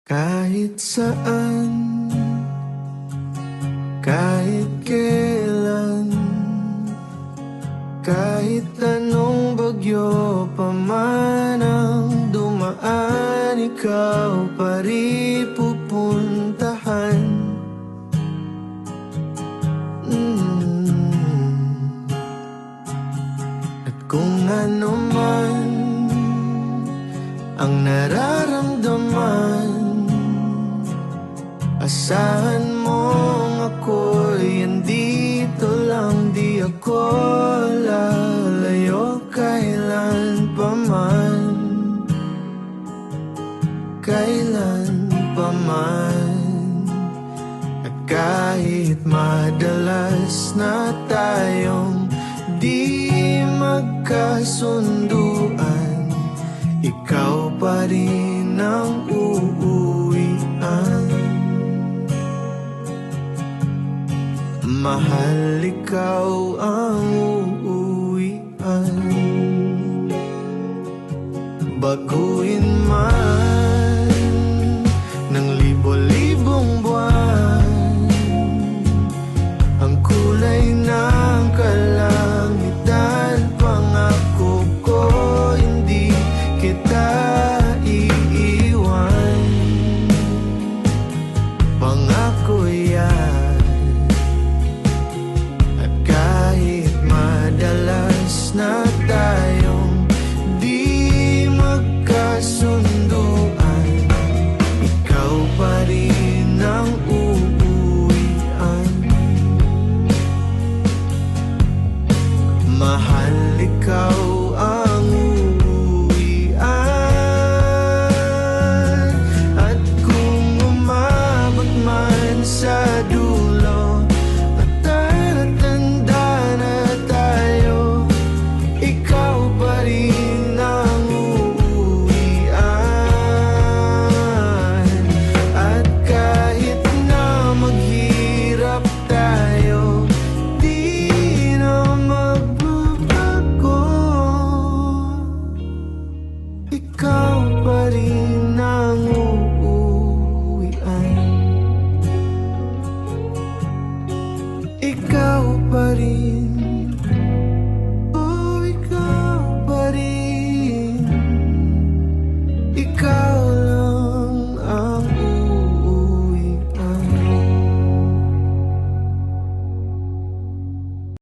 Kahit saan, kahit kailan, kahit anong bagyo pa man ang dumaan, ikaw pa rin pupuntahan. At kung ano man ang nararamdaman, asahan mong ako'y andito lang, di ako lalayo kailan pa man, kailan pa man. At kahit madalas na tayong di magkasunduan, ikaw pa rin ang uuwian. Mahal, ikaw ang uuwian. Bago